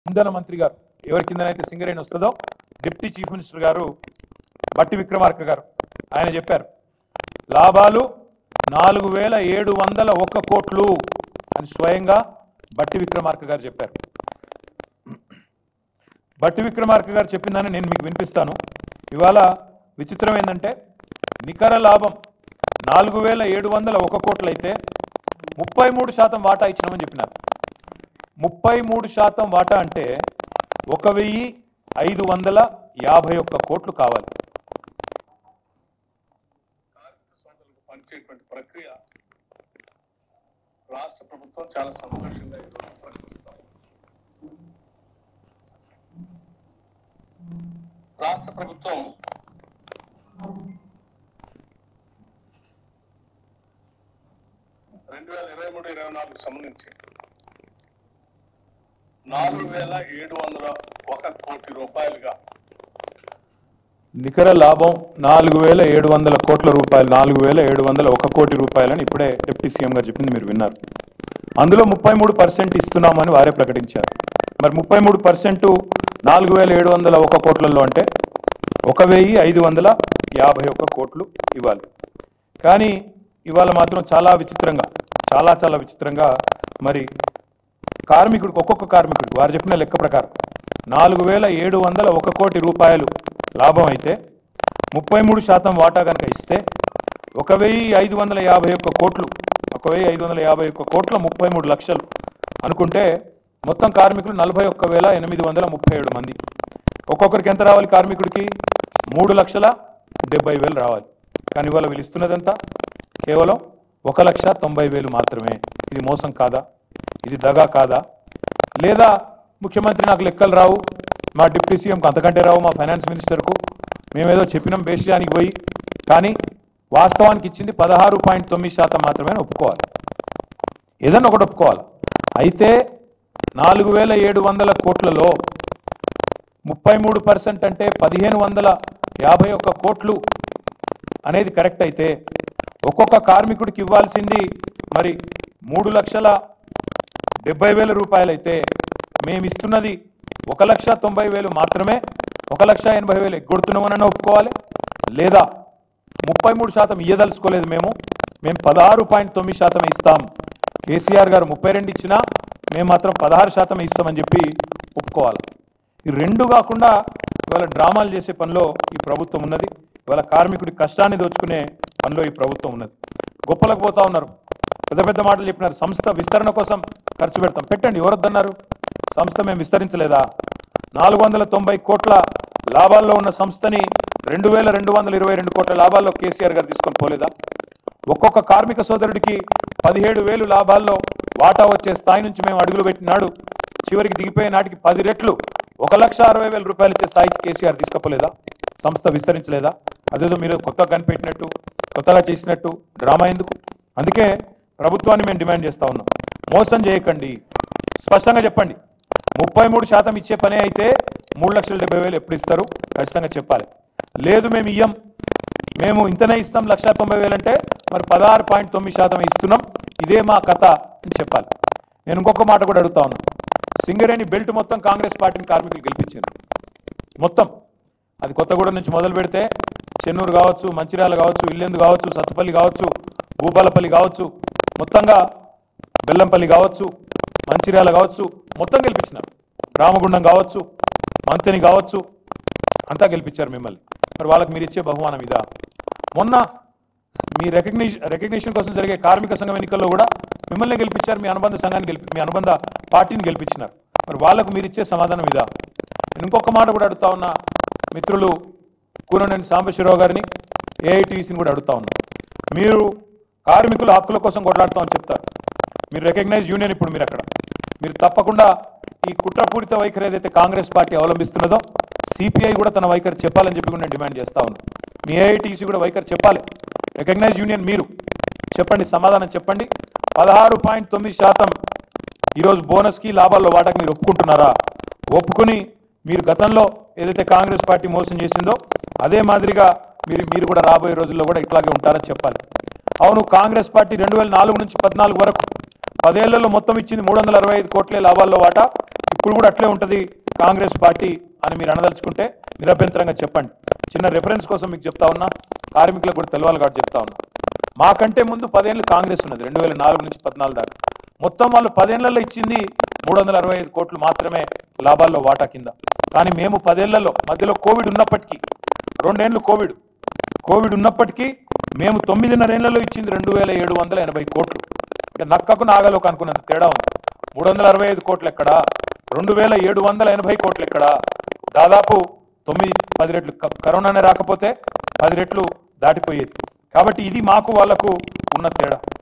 ఇంధన మంత్రి గారు ఎవరి కిందనైతే సింగరేణి వస్తుందో డిప్యూటీ చీఫ్ మినిస్టర్ గారు బట్టి విక్రమార్క గారు ఆయన చెప్పారు లాభాలు 4701 కోట్లు అని స్వయంగా బట్టి విక్రమార్క గారు చెప్పారు. బట్టి విక్రమార్క గారు చెప్పిందని నేను మీకు వినిపిస్తాను. ఇవాళ విచిత్రం ఏంటంటే నికర లాభం 4701 కోట్లు అయితే 33% వాటా ఇచ్చినామని చెప్పినారు. 33% వాటా అంటే 1551 కోట్లు కావాలి. పనిచేటువంటి ప్రక్రియ రాష్ట్ర ప్రభుత్వం చాలా సంతోషంగా ప్రకటిస్తాం. రాష్ట్ర ప్రభుత్వం 2023-24 సంబంధించి 4701 కోటి రూపాయలుగా నికర లాభం 4700 కోట్ల రూపాయలు, 4701 కోటి రూపాయలని ఇప్పుడే డిప్యూటీ సీఎం గారు చెప్పింది మీరు విన్నారు. అందులో 33% ఇస్తున్నామని వారే ప్రకటించారు. మరి 33% 4701 కోట్లలో అంటే 1551 కోట్లు ఇవ్వాలి. కానీ ఇవాళ మాత్రం చాలా విచిత్రంగా చాలా విచిత్రంగా మరి కార్మికుడికి ఒక్కొక్క కార్మికుడికి వారు చెప్పిన లెక్క ప్రకారం 4701 కోటి రూపాయలు లాభం అయితే 33% వాటా కనుక ఇస్తే 1551 కోట్లు 1551 కోట్ల 33 లక్షలు అనుకుంటే మొత్తం కార్మికులు 41,837 మంది. ఒక్కొక్కరికి ఎంత రావాలి? కార్మికుడికి 3,70,000 రావాలి. కానీ ఇవాళ వీళ్ళు ఇస్తున్నదంతా కేవలం 1,90,000 మాత్రమే. ఇది మోసం కాదా? ఇది దగా కాదా? లేదా ముఖ్యమంత్రి నాకు లెక్కలు రావు, మా డిప్యూటీ సీఎంకు అంతకంటే రావు, మా ఫైనాన్స్ మినిస్టర్కు మేమేదో చెప్పినాం బేషియానికి పోయి, కానీ వాస్తవానికి ఇచ్చింది 16.9% మాత్రమే ఒప్పుకోవాలి. ఏదన్నా ఒకటి ఒప్పుకోవాలి. అయితే 4700 కోట్లలో 33% అంటే 1551 కోట్లు అనేది కరెక్ట్ అయితే ఒక్కొక్క కార్మికుడికి ఇవ్వాల్సింది మరి 3,70,000 రూపాయలు అయితే మేము ఇస్తున్నది 1,90,000 మాత్రమే. 1,80,000 ఎగ్గొడుతున్నామని ఒప్పుకోవాలి. లేదా 33% ఇయ్యదలుచుకోలేదు, మేము 16.9% ఇస్తాం. కేసీఆర్ గారు 32 ఇచ్చినా మేము మాత్రం 16% ఇస్తామని చెప్పి ఒప్పుకోవాలి. ఈ రెండు కాకుండా ఇవాళ డ్రామాలు చేసే పనిలో ఈ ప్రభుత్వం ఉన్నది. ఇవాళ కార్మికుడి కష్టాన్ని దోచుకునే పనిలో ఈ ప్రభుత్వం ఉన్నది. గొప్పలకు పోతా ఉన్నారు, పెద్ద పెద్ద మాటలు చెప్పినారు. సంస్థ విస్తరణ కోసం ఖర్చు పెడతాం, పెట్టండి, ఎవరొద్దన్నారు? సంస్థ మేము విస్తరించలేదా? 490 కోట్ల లాభాల్లో ఉన్న సంస్థని 2,222 కోట్ల లాభాల్లో కేసీఆర్ గారు తీసుకొని పోలేదా? ఒక్కొక్క కార్మిక సోదరుడికి 17,000 లాభాల్లో వాటా వచ్చే స్థాయి నుంచి మేము అడుగులు పెట్టినాడు. చివరికి దిగిపోయే నాటికి 10 రెట్లు 1,60,000 రూపాయలు ఇచ్చే స్థాయికి కేసీఆర్ తీసుకపోలేదా? సంస్థ విస్తరించలేదా? అదేదో మీరు కొత్తగా కనిపెట్టినట్టు, కొత్తగా చేసినట్టు డ్రామా ఎందుకు? అందుకే ప్రభుత్వాన్ని మేము డిమాండ్ చేస్తా ఉన్నాం, మోసం చేయకండి, స్పష్టంగా చెప్పండి. 33% ఇచ్చే పనే అయితే 3,70,000 ఎప్పుడు ఇస్తారు? ఖచ్చితంగా చెప్పాలి. లేదు మేము ఇయ్యం, మేము ఇంతనే ఇస్తాం 1,90,000 అంటే మరి 16.9% ఇస్తున్నాం, ఇదే మా కథ అని చెప్పాలి. నేను ఇంకొక మాట కూడా అడుగుతా ఉన్నా. సింగరేణి బెల్ట్ మొత్తం కాంగ్రెస్ పార్టీని కార్మికులు గెలిపించారు. మొత్తం అది కొత్తగూడెం నుంచి మొదలు పెడితే చెన్నూరు కావచ్చు, మంచిర్యాల కావచ్చు, ఇల్లెందు కావచ్చు, సత్తుపల్లి కావచ్చు, భూపాలపల్లి కావచ్చు, మొత్తంగా బెల్లంపల్లి కావచ్చు, మంచిర్యాల కావచ్చు, మొత్తం గెలిపించినారు. రామగుండం కావచ్చు, మంతెని కావచ్చు, అంతా గెలిపించారు మిమ్మల్ని. మరి వాళ్ళకి మీరు ఇచ్చే బహుమానం ఇదా? మొన్న మీ రికగ్నిషన్ కోసం జరిగే కార్మిక సంఘం ఎన్నికల్లో కూడా మిమ్మల్ని గెలిపించారు, మీ అనుబంధ సంఘాన్ని మీ అనుబంధ పార్టీని గెలిపించినారు. మరి వాళ్ళకు మీరు ఇచ్చే సమాధానం ఇదా? నేను ఇంకొక మాట కూడా అడుగుతా ఉన్నా, మిత్రులు కూననేని సాంబశివరావు గారిని, ఏఐటీసీని కూడా అడుగుతా ఉన్నా. మీరు కార్మికుల హక్కుల కోసం కొట్లాడుతామని చెప్తారు, మీరు రికగ్నైజ్ యూనియన్, ఇప్పుడు మీరు అక్కడ మీరు తప్పకుండా ఈ కుట్రపూరిత వైఖరి ఏదైతే కాంగ్రెస్ పార్టీ అవలంబిస్తున్నదో సిపిఐ కూడా తన వైఖరి చెప్పాలని చెప్పి కూడా నేను డిమాండ్ చేస్తా ఉన్నాను. మీ ఏఐటీసీ కూడా వైఖరి చెప్పాలి. రికగ్నైజ్ యూనియన్ మీరు చెప్పండి, సమాధానం చెప్పండి. 16.9% ఈరోజు బోనస్కి లాభాల్లో వాటాకి మీరు ఒప్పుకుంటున్నారా? ఒప్పుకుని మీరు గతంలో ఏదైతే కాంగ్రెస్ పార్టీ మోసం చేసిందో అదే మాదిరిగా మీరు కూడా రాబోయే రోజుల్లో కూడా ఇట్లాగే ఉంటారని చెప్పాలి. అవును, కాంగ్రెస్ పార్టీ 2004 నుంచి 14 వరకు 10 ఏళ్లలో మొత్తం ఇచ్చింది 365 కోట్లే లాభాల్లో వాటా. ఇప్పుడు కూడా అట్లే ఉంటుంది కాంగ్రెస్ పార్టీ అని మీరు అనదలుచుకుంటే నిరభ్యంతరంగా చెప్పండి. చిన్న రెఫరెన్స్ కోసం మీకు చెప్తా ఉన్నా, కార్మికులకు కూడా తెలవాలి కాబట్టి చెప్తా ఉన్నా. మాకంటే ముందు 10 ఏళ్ళు కాంగ్రెస్ ఉన్నది, 2004 నుంచి 14 దాకా. మొత్తం వాళ్ళు 10 ఏళ్లలో ఇచ్చింది 365 కోట్లు మాత్రమే లాభాల్లో వాటా కింద. కానీ మేము 10 ఏళ్లలో మధ్యలో కోవిడ్ ఉన్నప్పటికీ, 2 ఏళ్ళు కోవిడ్ ఉన్నప్పటికీ మేము 9.5 ఏళ్లలో ఇచ్చింది 2780 కోట్లు. అంటే నక్కకు నాగలోకి అనుకున్నంత తేడా ఉంది. 365 కోట్లు ఎక్కడా, 2780 కోట్లు ఎక్కడా, దాదాపు 9-10 రెట్లు. కరోనానే రాకపోతే 10 రెట్లు దాటిపోయేది. కాబట్టి ఇది మాకు వాళ్లకు ఉన్న తేడా.